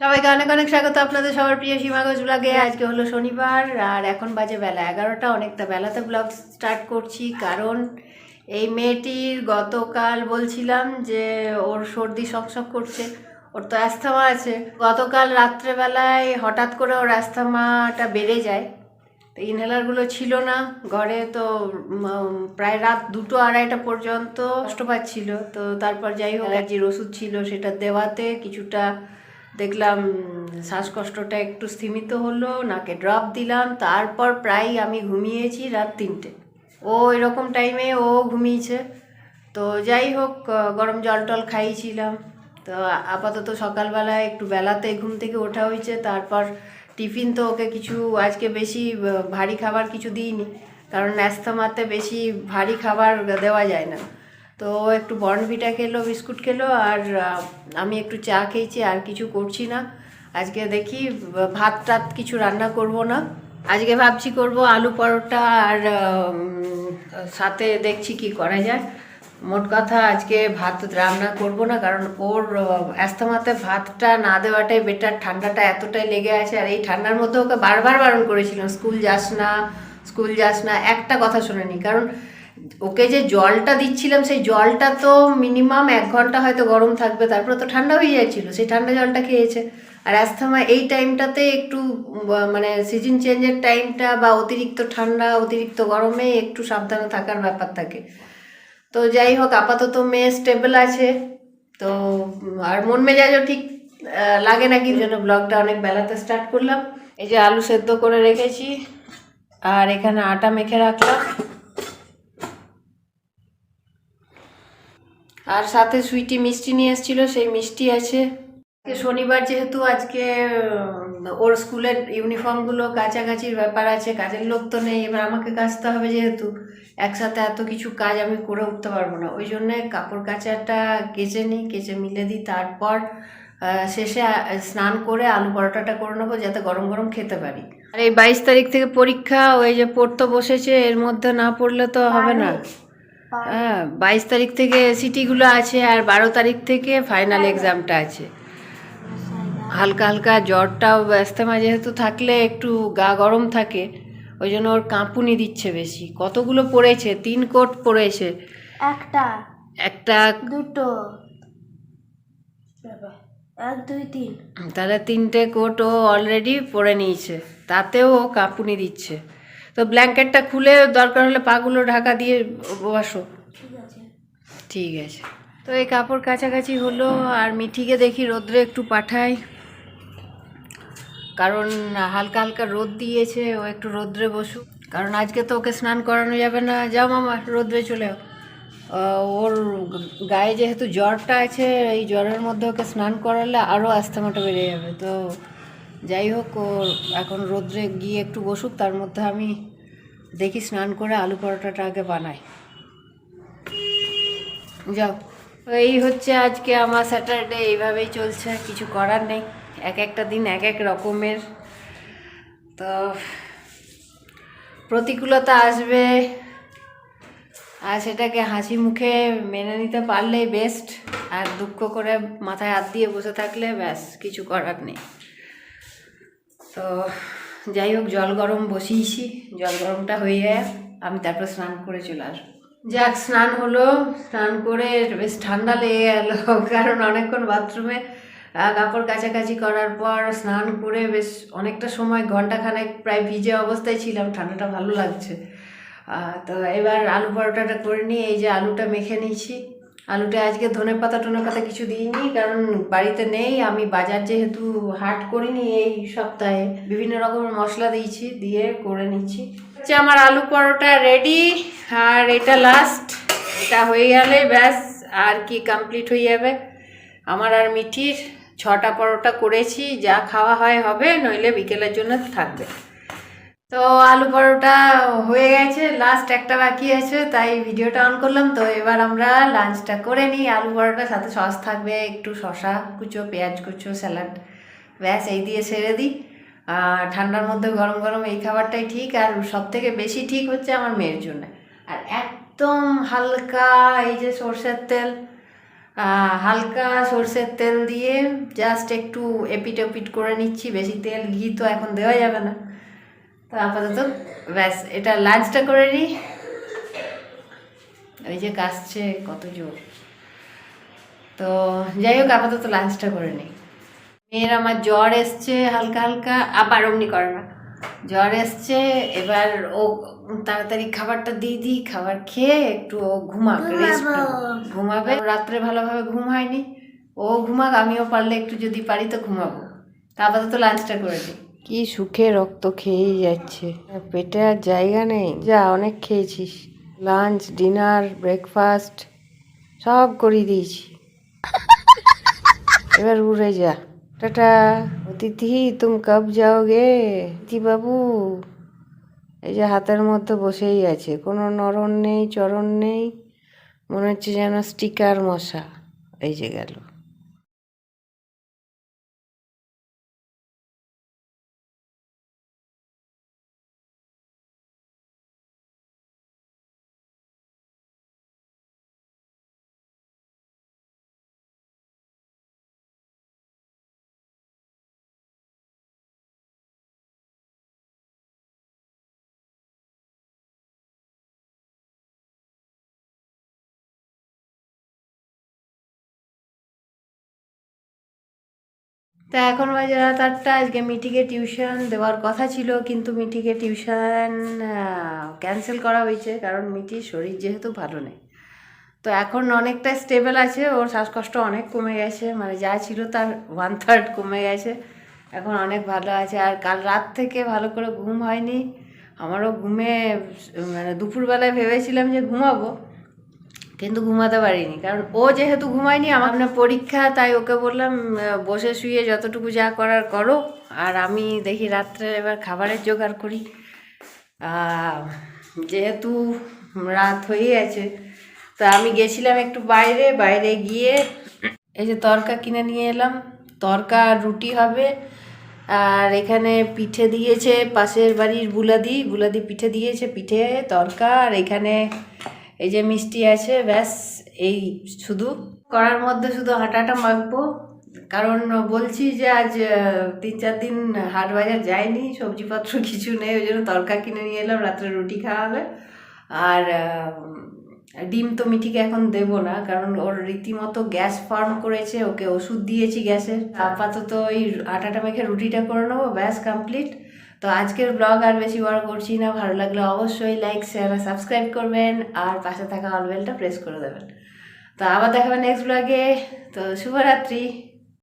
সবাইকে অনেক অনেক স্বাগত আপনাদের সবার প্রিয় সীমাগজ ব্লগে। আজকে হলো শনিবার আর এখন বাজে বেলা 11টা। অনেকটা বেলাতে ব্লগ স্টার্ট করছি, কারণ এই মেয়েটির গতকাল বলছিলাম যে ওর সর্দি সকসক করছে, ওর তো অ্যাস্থমা আছে। গতকাল রাত্রেবেলায় হঠাৎ করে ওর অ্যাস্থমাটা বেড়ে যায়, তো ইনহেলারগুলো ছিল না ঘরে, তো প্রায় রাত 2-2-2:30 পর্যন্ত কষ্ট পাচ্ছিল। তো তারপর যাই হোক অ্যালার্জির ওষুধ ছিল, সেটা দেওয়াতে কিছুটা দেখলাম শ্বাসকষ্টটা একটু স্থিমিত হলো, নাকে ড্রপ দিলাম। তারপর প্রায় আমি ঘুমিয়েছি রাত 3টে, ও এরকম টাইমে ও ঘুমিয়েছে। তো যাই হোক গরম জল টল খাইয়েছিলাম। তো আপাতত সকালবেলায় একটু বেলাতে ঘুম থেকে ওঠা হয়েছে। তারপর টিফিন তো ওকে কিছু আজকে বেশি ভারী খাবার কিছু দিইনি, কারণ অ্যাস্থমাতে বেশি ভারী খাবার দেওয়া যায় না। তো ও একটু বর্নভিটা খেলো, বিস্কুট খেলো, আর আমি একটু চা খেয়েছি, আর কিছু করছি না। আজকে দেখি ভাত টাত কিছু রান্না করব না, আজকে ভাবছি করব আলু পরোটা, আর সাথে দেখছি কি করা যায়। মোট কথা আজকে ভাত রান্না করব না, কারণ ওর অ্যাস্থমাতে ভাতটা না দেওয়াটাই বেটার। ঠান্ডাটা এতটাই লেগে আছে, আর এই ঠান্ডার মধ্যে ওকে বারবার বারণ করেছিলাম স্কুল যাস না, স্কুল যাস না, একটা কথা শোনেনি। কারণ ওকে যে জলটা দিচ্ছিলাম সেই জলটা তো মিনিমাম 1 ঘন্টা হয়তো গরম থাকবে, তারপরে তো ঠান্ডা হয়ে যাচ্ছিল, সেই ঠান্ডা জলটা খেয়েছে। আর অ্যাস্থমা এই টাইমটাতে একটু মানে সিজন চেঞ্জের টাইমটা, বা অতিরিক্ত ঠান্ডা অতিরিক্ত গরমে একটু সাবধানে থাকার ব্যাপার থাকে। তো যাই হোক আপাতত মেয়ে স্টেবল আছে। তো আর মন মেজাজও ঠিক লাগে না, কি জন্য ব্লগটা অনেক বেলাতে স্টার্ট করলাম। এই যে আলু সেদ্ধ করে রেখেছি, আর এখানে আটা মেখে রাখলাম, আর সাথে সুইটি মিষ্টি নিয়ে এসেছিলো, সেই মিষ্টি আছে। শনিবার যেহেতু আজকে ওর স্কুলের ইউনিফর্মগুলো কাচাকাচির ব্যাপার আছে, কাজের লোক তো নেই, এবার আমাকে কাচতে হবে। যেহেতু একসাথে এত কিছু কাজ আমি করে উঠতে পারবো না, ওই জন্যে কাপড় কাচাটা কেচে নিই, কেচে মিলে দিই। তারপর শেষে স্নান করে আলু পরোটাটা করে নেবো, যাতে গরম গরম খেতে পারি। আর এই 22 তারিখ থেকে পরীক্ষা, ওই যে পড়তে বসেছে, এর মধ্যে না পড়লে তো হবে না। হ্যাঁ, 22 তারিখ থেকে সিটিগুলো আছে, আর 12 তারিখ থেকে ফাইনাল এক্সামটা আছে। হালকা হালকা জ্বরটাও, অ্যাস্থমা যেহেতু থাকলে একটু গা গরম থাকে, ওই জন্য ওর কাঁপুনি দিচ্ছে বেশি। কতগুলো পড়েছে, 3 কোট পড়েছে। একটা একটা দুটো 1 2 3 তাহলে 3টে কোট ও অলরেডি পরে নিয়েছে, তাতেও ও কাঁপুনি দিচ্ছে। তো ব্ল্যাঙ্কেটটা খুলে দরকার হলে পাগুলো ঢাকা দিয়ে বসো। ঠিক আছে। ঠিক আছে। তো এই কাপড় কাছাকাছি হলো, আর মিঠিকে দেখি রোদ্রে একটু পাঠাই, কারণ হালকা হালকা রোদ দিয়েছে, ও একটু রোদ্রে বসুক। কারণ আজকে তো ওকে স্নান করানো যাবে না। যাও মামা, রোদ্রে চলে ওর গায়ে যেহেতু জ্বরটা আছে, এই জ্বরের মধ্যে ওকে স্নান করালে আরও অ্যাস্থমাটা বেড়ে যাবে। তো যাই হোক, ও এখন রোদ্রে গিয়ে একটু বসুক, তার মধ্যে আমি দেখি স্নান করে আলু পরোটাটা আগে বানাই। যাও। এই হচ্ছে আজকে আমার স্যাটারডে, এইভাবেই চলছে, কিছু করার নেই। এক একটা দিন এক এক রকমের। তো প্রতিকূলতা আসবে, আর সেটাকে হাসি মুখে মেনে নিতে পারলেই বেস্ট। আর দুঃখ করে মাথায় হাত দিয়ে বসে থাকলে ব্যাস কিছু করার নেই। তো যাই হোক, জল গরম বসিয়েছি, জল গরমটা হয়ে যায়, আমি তারপর স্নান করে চলে আসবো। যাক, স্নান হলো, স্নান করে বেশ ঠান্ডা লেগে গেল, কারণ অনেকক্ষণ বাথরুমে কাপড় কাচাকাচি করার পর স্নান করে বেশ অনেকটা সময়, ঘন্টাখানেক প্রায় ভিজে অবস্থায় ছিলাম, ঠান্ডাটা ভালো লাগছে। তো এবার আলু পরোটাটা করে নিই। এই যে আলুটা মেখে নিয়েছি, আলুটা আজকে ধনেপাতা টনেপাতা কিছু দিইনি, কারণ বাড়িতে নেই। আমি বাজার যেহেতু হাট করিনি এই সপ্তাহে, বিভিন্ন রকমের মশলা দিয়েছি, দিয়ে করে নিচ্ছি। হচ্ছে আমার আলু পরোটা রেডি, আর এটা লাস্ট, এটা হয়ে গেলে ব্যাস আর কি কমপ্লিট হয়ে যাবে আমার আর মিঠির। 6টা পরোটা করেছি, যা খাওয়া হয় হবে, নইলে বিকেলের জন্য থাকবে। তো আলু পরোটা হয়ে গেছে, লাস্ট একটা বাকি আছে, তাই ভিডিওটা অন করলাম। তো এবার আমরা লাঞ্চটা করে নিই। আলু পরোটার সাথে সস থাকবে, একটু শসা কুচো, পেঁয়াজ কুচো, স্যালাড, ব্যাস এই দিয়ে সেরে দিই। ঠান্ডার মধ্যে গরম গরম এই খাবারটাই ঠিক, আর সব থেকে বেশি ঠিক হচ্ছে আমার মেয়ের জন্য। আর একদম হালকা এই যে সর্ষের তেল, হালকা সর্ষের তেল দিয়ে জাস্ট একটু এপিট ওপিট করে নিচ্ছি, বেশি তেল ঘি তো এখন দেওয়া যাবে না। তো আপাতত ব্যাস এটা লাঞ্চটা করে নিই। ওই যে কাশছে কত জোর। তো যাই হোক আপাতত লাঞ্চটা করে নিই। মেয়ের আমার জ্বর এসছে হালকা হালকা, আবার অমনি করে না, জ্বর এসছে। এবার ও তাড়াতাড়ি খাবারটা দিয়ে দিই, খাবার খেয়ে একটু ও ঘুমাক, রেস্ট ঘুমাবে। রাত্রে ভালোভাবে ঘুম হয়নি, ও ঘুমাক, আমিও পারলে একটু যদি পারি তো ঘুমাবো। তা আপাতত লাঞ্চটা করে দিই। কি সুখে রক্ত খেয়েই যাচ্ছে, পেটে আর জায়গা নেই। যা অনেক খেয়েছিস, লাঞ্চ ডিনার ব্রেকফাস্ট সব করিয়ে দিয়েছি, এবার উড়ে যা। টাটা। অতিথি তুম কব যাওগে অতিথি বাবু। এই যে হাতের মধ্যে বসেই আছে, কোনো নরণ নেই চরণ নেই, মনে হচ্ছে যেন স্টিকার মশা। এই যে গেল। তা এখন বাজে রাত 8টা। আজকে মিঠিকে টিউশন দেওয়ার কথা ছিল, কিন্তু মিঠিকে টিউশন ক্যান্সেল করা হয়েছে, কারণ মিঠির শরীর যেহেতু ভালো নেই। তো এখন অনেকটা স্টেবল আছে, ওর শ্বাসকষ্ট অনেক কমে গেছে, মানে যা ছিল তার 1/3 কমে গেছে, এখন অনেক ভালো আছে। আর কাল রাত থেকে ভালো করে ঘুম হয়নি আমারও। ঘুমে মানে দুপুরবেলায় ভেবেছিলাম যে ঘুমাবো, কিন্তু ঘুমাতে পারিনি, কারণ ও যেহেতু ঘুমায়নি, আমার না পরীক্ষা, তাই ওকে বললাম বসে শুয়ে যতটুকু যা করার করো, আর আমি দেখি রাত্রে এবার খাবারের জোগাড় করি। যেহেতু রাত হয়ে আছে, তা আমি গেছিলাম একটু বাইরে, বাইরে গিয়ে এই যে তরকা কিনে নিয়ে এলাম। তরকা আর রুটি হবে। আর এখানে পিঠে দিয়েছে পাশের বাড়ির বুলাদি পিঠে দিয়েছে, পিঠে তরকা। আর এখানে এই যে মিষ্টি আছে, ব্যাস এই শুধু করার মধ্যে শুধু আটাটা মাখবো, কারণ বলছি যে আজ 3-4 দিন হাট বাজার যায়নি, সবজিপত্র কিছু নেই, ওই জন্য তরকা কিনে নিয়ে এলাম, রাত্রে রুটি খাওয়া হবে। আর ডিম তো মিঠিকে এখন দেবো না, কারণ ওর রীতিমতো গ্যাস ফর্ম করেছে, ওকে ওষুধ দিয়েছি গ্যাসের। আপাতত ওই আটাটা মেখে রুটিটা করে নেবো, ব্যাস কমপ্লিট। তো আজকের ব্লগ আর বেশি বড় করছি না, ভালো লাগলে অবশ্যই লাইক শেয়ার আর সাবস্ক্রাইব করবেন, আর পাশে থাকা অল বেলটা প্রেস করে দেবেন। তো আবার দেখাবেন নেক্সট ব্লগে। তো শুভরাত্রি।